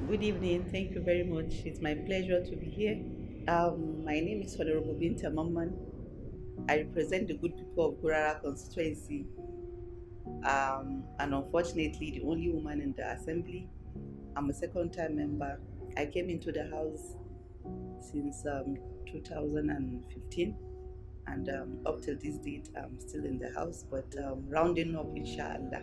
Good evening. Thank you very much. It's my pleasure to be here. My name is Hon Binta Mamman. I represent the good people of Gurara constituency. And unfortunately, the only woman in the assembly. I'm a second-time member. I came into the house since 2015, and up till this date, I'm still in the house. But rounding up, inshallah.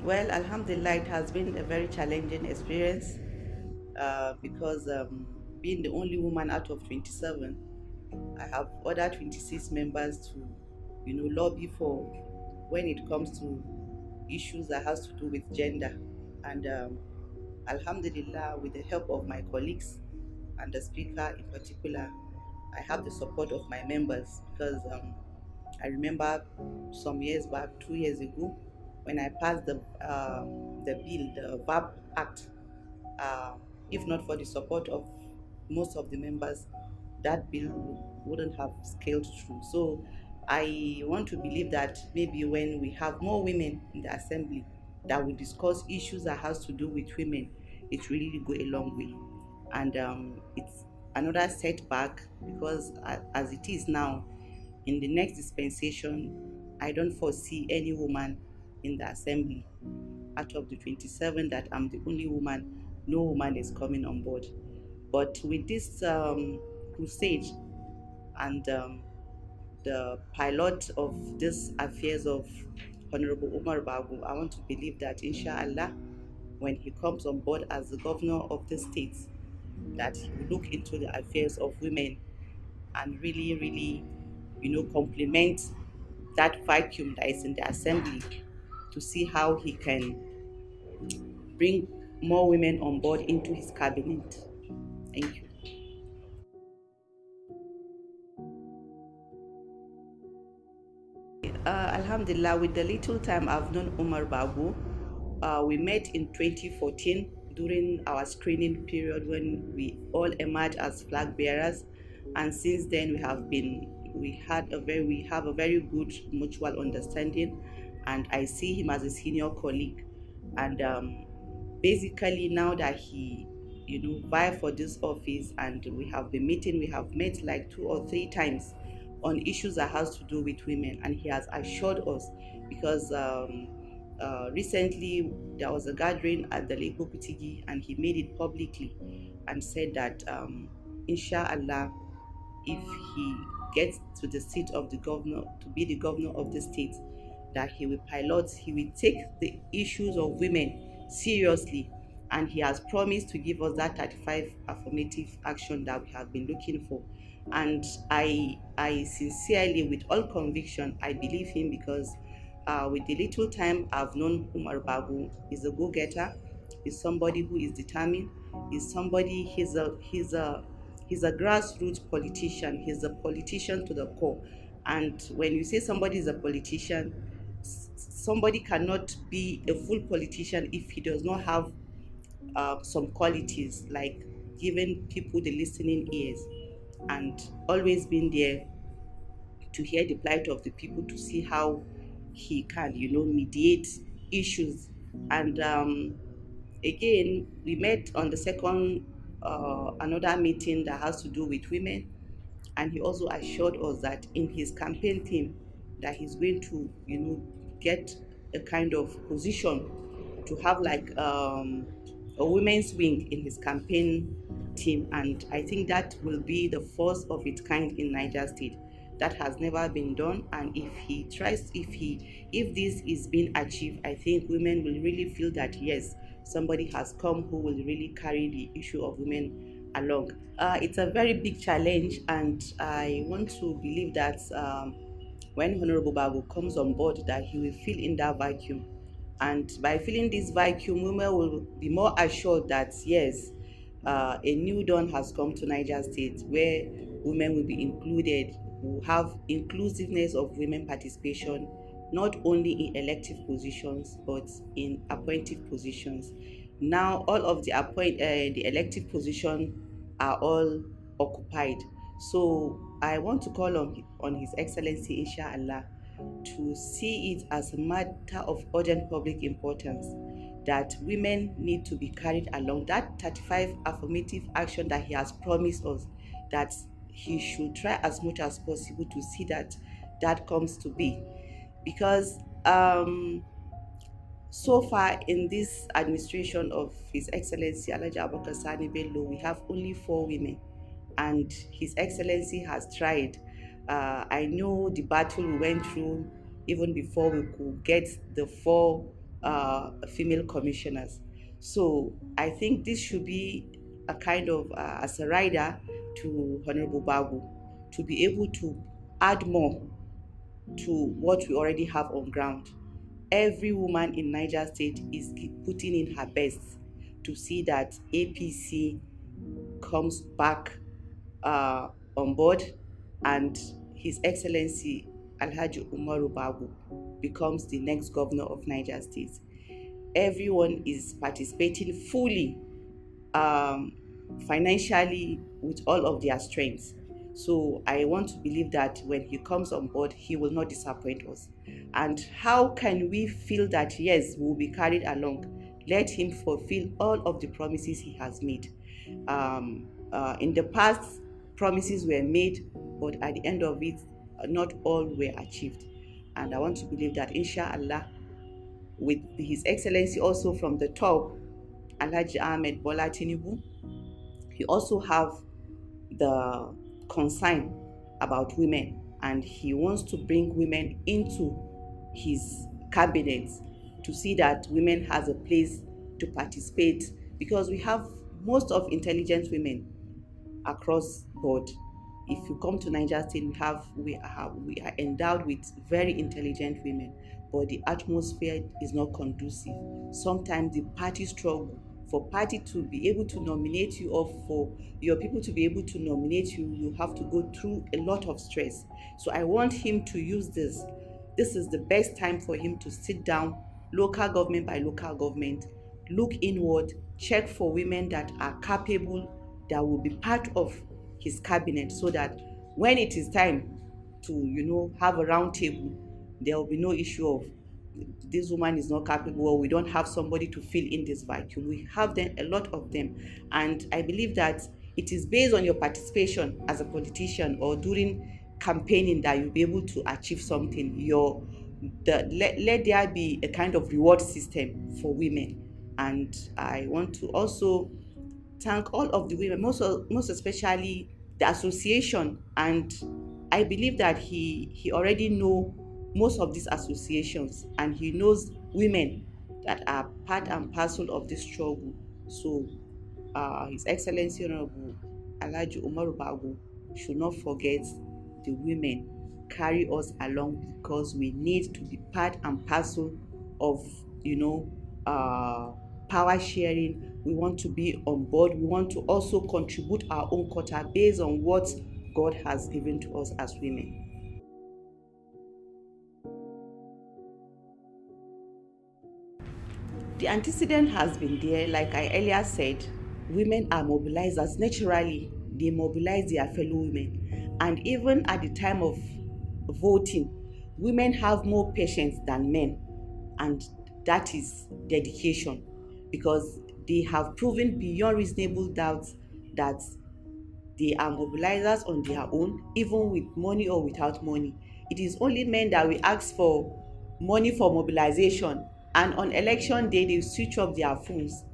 Well, Alhamdulillah, it has been a very challenging experience because being the only woman out of 27, I have other 26 members to, lobby for when it comes to issues that has to do with gender. And Alhamdulillah, with the help of my colleagues and the speaker in particular, I have the support of my members because I remember some years back, 2 years ago, when I passed the bill, the VAP Act. Uh, if not for the support of most of the members, that bill wouldn't have scaled through. So I want to believe that maybe when we have more women in the assembly that will discuss issues that has to do with women, it really go a long way. And it's another setback because as it is now, in the next dispensation, I don't foresee any woman in the assembly. Out of the 27 that I'm the only woman, no woman is coming on board. But with this crusade and the pilot of this affairs of Honorable Umar Bago, I want to believe that inshallah, when he comes on board as the governor of the state, that he will look into the affairs of women and really, complement that vacuum that is in the assembly to see how he can bring more women on board into his cabinet. Thank you. Alhamdulillah, with the little time I've known Umar Babu, we met in 2014 during our screening period when we all emerged as flag bearers, and since then we have a very good mutual understanding, and I see him as a senior colleague, and basically now that he vie for this office and we have met like 2 or 3 times on issues that has to do with women, and he has assured us because recently there was a gathering at the Lake Bukutigi and he made it publicly and said that inshallah, if he gets to the seat of the governor to be the governor of the state, that he will take the issues of women seriously, and he has promised to give us that 35 affirmative action that we have been looking for. And I sincerely, with all conviction, I believe him because with the little time I've known Umar Babu, is a go-getter, is somebody who is determined, is somebody he's a grassroots politician. He's a politician to the core. And when you say somebody is a politician, somebody cannot be a full politician if he does not have some qualities like giving people the listening ears and always being there to hear the plight of the people, to see how he can, mediate issues. And again, we met on the second another meeting that has to do with women, and he also assured us that in his campaign team that he's going to, get a kind of position to have like a women's wing in his campaign team, and I think that will be the first of its kind in Niger State. That has never been done, and if this is being achieved, I think women will really feel that yes, somebody has come who will really carry the issue of women along. It's a very big challenge, and I want to believe that when Honorable Bago comes on board, that he will fill in that vacuum. And by filling this vacuum, women will be more assured that yes, a new dawn has come to Niger State where women will be included, will have inclusiveness of women participation, not only in elective positions but in appointive positions. Now all of the elective positions are all occupied. So I want to call on His Excellency, inshallah, to see it as a matter of urgent public importance that women need to be carried along. That 35 affirmative action that he has promised us, that he should try as much as possible to see that that comes to be. Because so far in this administration of His Excellency Alhaji Abubakar Sani Bello, we have only 4 women, and His Excellency has tried. I know the battle we went through even before we could get the 4 female commissioners. So I think this should be a kind of as a rider to Honorable Bago to be able to add more to what we already have on ground. Every woman in Niger State is putting in her best to see that APC comes back on board, and His Excellency Alhaji Umaru Bago becomes the next governor of Niger State. Everyone is participating fully, financially, with all of their strengths. So I want to believe that when he comes on board, he will not disappoint us. And how can we feel that yes, we'll be carried along? Let him fulfill all of the promises he has made. In the past, promises were made, but at the end of it, not all were achieved. And I want to believe that, inshallah, with His Excellency also from the top, Alhaji Ahmed Bola Tinubu, he also have the concern about women, and he wants to bring women into his cabinet to see that women has a place to participate, because we have most of intelligent women across board. If you come to Niger State, we are endowed with very intelligent women, but the atmosphere is not conducive. Sometimes the party struggle for party to be able to nominate you, or for your people to be able to nominate you, you have to go through a lot of stress. So I want him to use this. This is the best time for him to sit down, local government by local government, look inward, check for women that are capable, that will be part of his cabinet, so that when it is time to have a round table, there will be no issue of this woman is not capable, or we don't have somebody to fill in this vacuum. We have them, a lot of them. And I believe that it is based on your participation as a politician or during campaigning that you'll be able to achieve something. Let there be a kind of reward system for women. And I want to also thank all of the women, most especially the association. And I believe that he already know most of these associations, and he knows women that are part and parcel of this struggle. So His Excellency Honorable Alhaji Umaru Bago should not forget the women, carry us along, because we need to be part and parcel of power sharing. We want to be on board. We want to also contribute our own quota based on what God has given to us as women. The antecedent has been there. Like I earlier said, women are mobilizers. Naturally, they mobilize their fellow women. And even at the time of voting, women have more patience than men. And that is dedication, because they have proven beyond reasonable doubt that they are mobilizers on their own, even with money or without money. It is only men that we ask for money for mobilization, and on election day they switch off their phones.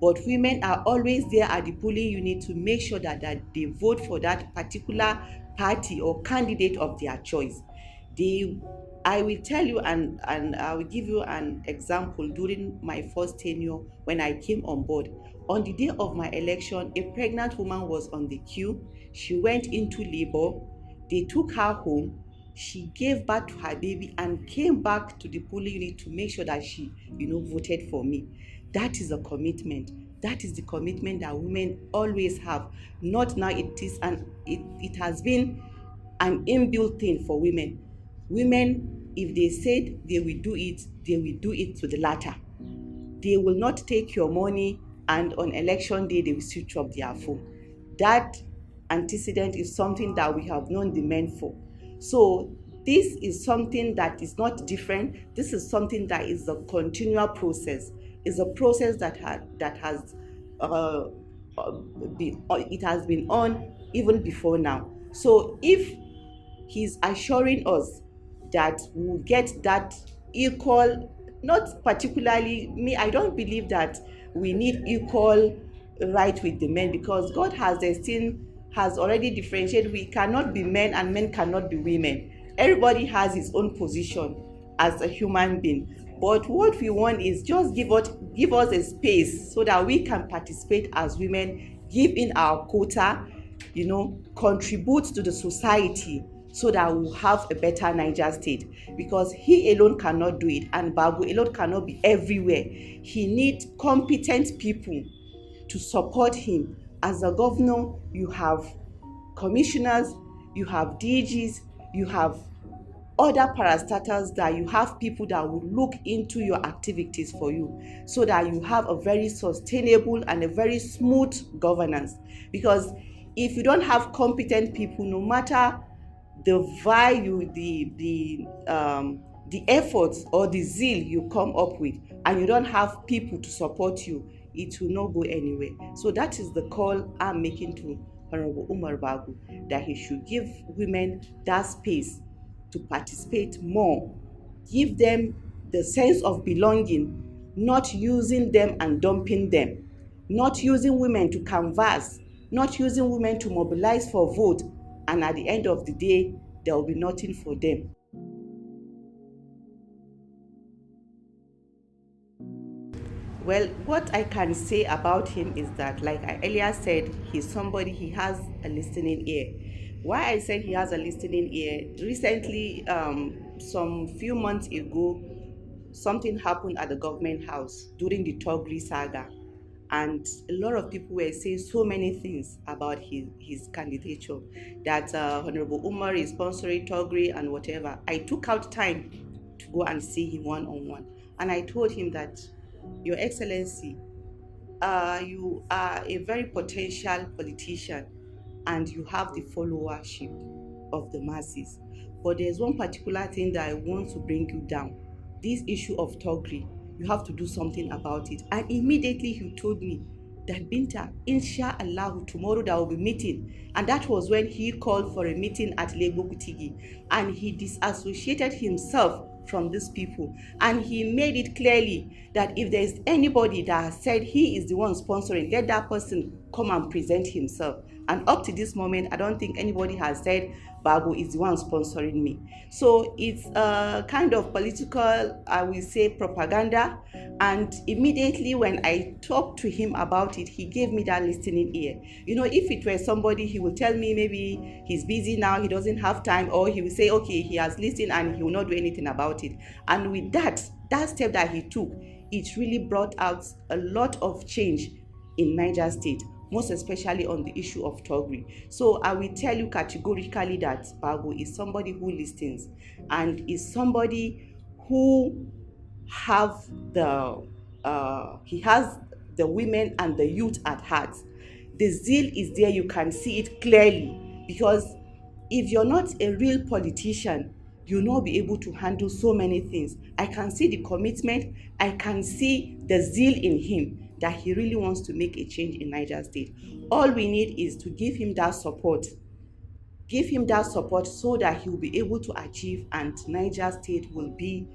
But women are always there at the polling unit to make sure that they vote for that particular party or candidate of their choice. I will tell you, and I will give you an example. During my first tenure, when I came on board, on the day of my election, a pregnant woman was on the queue. She went into labor. They took her home. She gave birth to her baby and came back to the polling unit to make sure that she voted for me. That is a commitment. That is the commitment that women always have. Not now, it has been an inbuilt thing for women. Women, if they said they will do it to the latter. They will not take your money, and on election day they will switch up their phone. That antecedent is something that we have known the men for. So This is something that is not different. This is something that is a continual process. It's a process that has uh, uh, it has been on even before now. So if he's assuring us that we'll get that equal, not particularly me, I don't believe that we need equal right with the men, because God has destined, has already differentiated. We cannot be men and men cannot be women. Everybody has his own position as a human being. But what we want is just give us a space so that we can participate as women, give in our quota, contribute to the society, so that we'll have a better Niger State. Because he alone cannot do it, and Bago alone cannot be everywhere. He needs competent people to support him. As a governor, you have commissioners, you have DGs, you have other parastatals, that you have people that will look into your activities for you, so that you have a very sustainable and a very smooth governance. Because if you don't have competent people, no matter the value, the efforts or the zeal you come up with, and you don't have people to support you, it will not go anywhere. So that is the call I'm making to Honorable Umar Bago, that he should give women that space to participate more, give them the sense of belonging, not using them and dumping them, not using women to canvass, not using women to mobilize for vote, and at the end of the day, there will be nothing for them. Well, what I can say about him is that, like I earlier said, he's somebody, he has a listening ear. Why I said he has a listening ear, recently, some few months ago, something happened at the government house during the Togri saga. And a lot of people were saying so many things about his candidature, that Honorable Umar is sponsoring Togri and whatever. I took out time to go and see him one on one. And I told him that, Your Excellency, you are a very potential politician and you have the followership of the masses. But there's one particular thing that I want to bring you down. This issue of Togri, you have to do something about it. And immediately he told me that, Binta, inshallah, tomorrow there will be meeting. And that was when he called for a meeting at Lagos Kutigi. And he disassociated himself from these people. And he made it clearly that if there is anybody that has said he is the one sponsoring, let that person come and present himself. And up to this moment, I don't think anybody has said Bago is the one sponsoring me. So it's a kind of political, I will say, propaganda. And immediately when I talked to him about it, he gave me that listening ear. If it were somebody, he will tell me maybe he's busy now, he doesn't have time, or he will say, okay, he has listened and he will not do anything about it. And with that step that he took, it really brought out a lot of change in Niger State, most especially on the issue of Togri. So I will tell you categorically that Bago is somebody who listens, and is somebody who have he has the women and the youth at heart. The zeal is there, you can see it clearly, because if you're not a real politician, you'll not be able to handle so many things. I can see the commitment, I can see the zeal in him, that he really wants to make a change in Niger State. All we need is to give him that support. Give him that support so that he'll be able to achieve, and Niger State will be,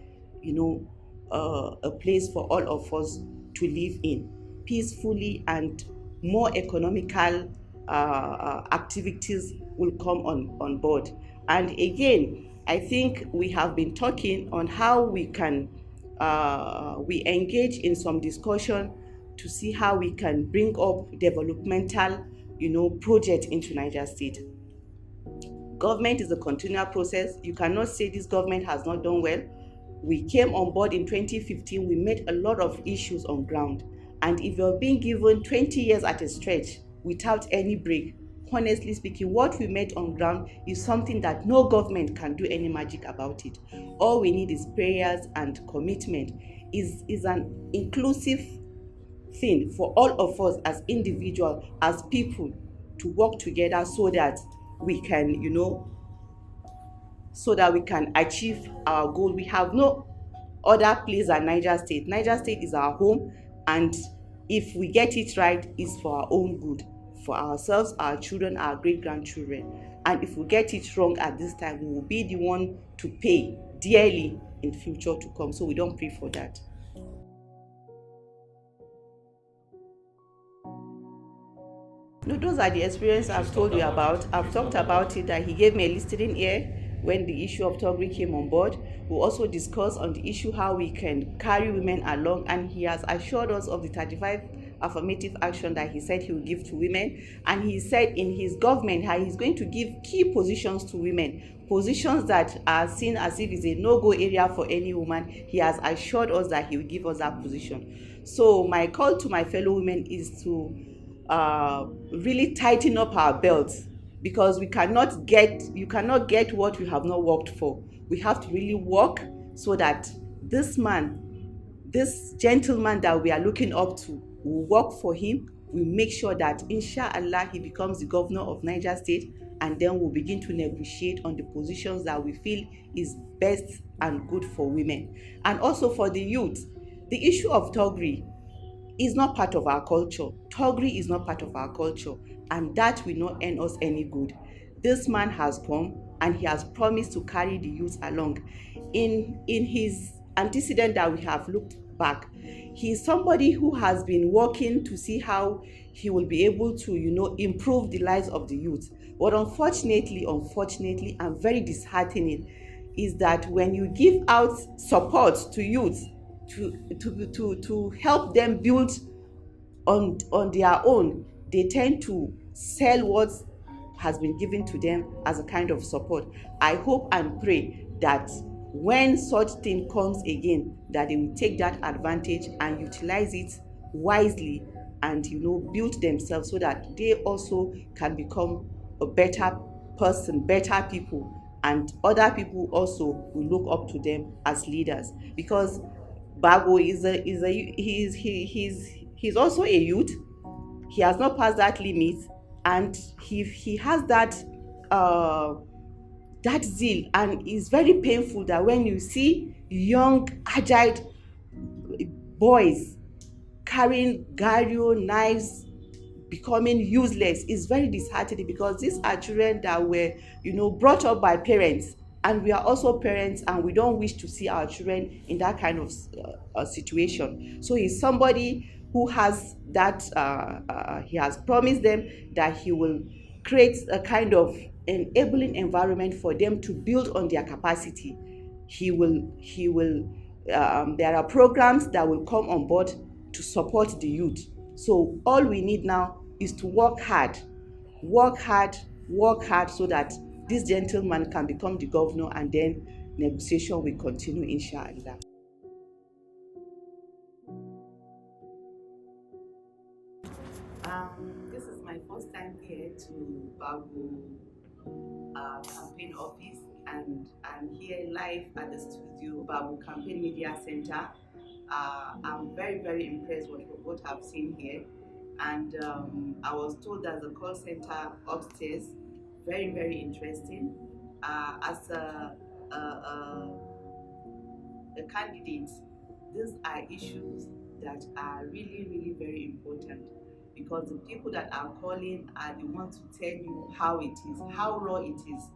a place for all of us to live in peacefully, and more economical activities will come on board. And again, I think we have been talking on how we can we engage in some discussion to see how we can bring up developmental, project into Niger State. Government is a continual process. You cannot say this government has not done well. We came on board in 2015. We made a lot of issues on ground. And if you're being given 20 years at a stretch without any break, honestly speaking, what we made on ground is something that no government can do any magic about it. All we need is prayers and commitment. Is an inclusive thing for all of us as individuals, as people, to work together so that we can, so that we can achieve our goal. We have no other place than Niger State. Niger State is our home, and if we get it right, it's for our own good, for ourselves, our children, our great grandchildren. And if we get it wrong at this time, we will be the one to pay dearly in future to come. So we don't pray for that. No, those are the experiences I've told you about. I've talked about it, that he gave me a listening ear when the issue of Togri came on board. We also discussed on the issue how we can carry women along, and he has assured us of the 35 affirmative action that he said he will give to women. And he said in his government how he's going to give key positions to women, positions that are seen as if it's a no-go area for any woman. He has assured us that he will give us that position. So my call to my fellow women is to really tighten up our belts, because you cannot get what you have not worked for. We have to really work so that this gentleman that we are looking up to, will work for him. We make sure that inshallah he becomes the governor of Niger State, and then we'll begin to negotiate on the positions that we feel is best and good for women. And also for the youth, the issue of Togri is not part of our culture. Togri is not part of our culture, and that will not earn us any good. This man has come and he has promised to carry the youth along. In his antecedent that we have looked back, he is somebody who has been working to see how he will be able to, improve the lives of the youth. But unfortunately, and very disheartening, is that when you give out support to youth to help them build on their own, they tend to sell what has been given to them as a kind of support. I hope and pray that when such thing comes again, that they will take that advantage and utilize it wisely, and build themselves so that they also can become a better person, better people, and other people also will look up to them as leaders. Because Bago he's also a youth. He has not passed that limit, and he has that zeal, and it's very painful that when you see young agile boys carrying gario knives becoming useless, is very disheartening, because these are children that were brought up by parents, and we are also parents, and we don't wish to see our children in that kind of situation. So he's somebody who has that he has promised them that he will create a kind of enabling environment for them to build on their capacity. He will there are programs that will come on board to support the youth. So all we need now is to work hard, so that this gentleman can become the governor, and then negotiation will continue, inshallah. This is my first time here to Bago campaign office, and I'm here live at the studio, Bago Campaign Media Center. I'm very, very impressed with what I've seen here. And I was told there's a call center upstairs. Very, very interesting. As a candidate, these are issues that are really, really very important, because the people that are calling are the ones to tell you how it is, how raw it is.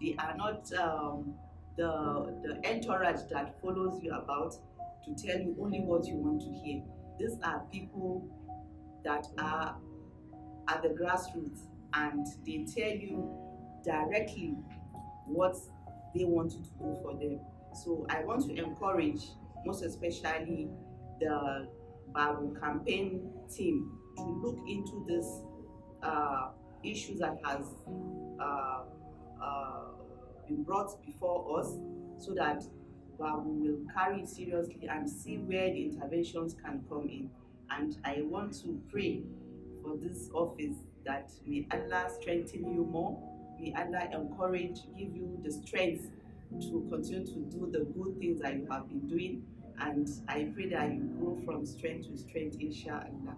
They are not the entourage that follows you about to tell you only what you want to hear. These are people that are at the grassroots, and they tell you directly what they want you to do for them. So I want to encourage, most especially the Bago campaign team, to look into this issues that has uh, uh, been brought before us, so that we will carry it seriously and see where the interventions can come in. And I want to pray for this office, that may Allah strengthen you more, may Allah give you the strength to continue to do the good things that you have been doing. And I pray that you grow from strength to strength, inshallah.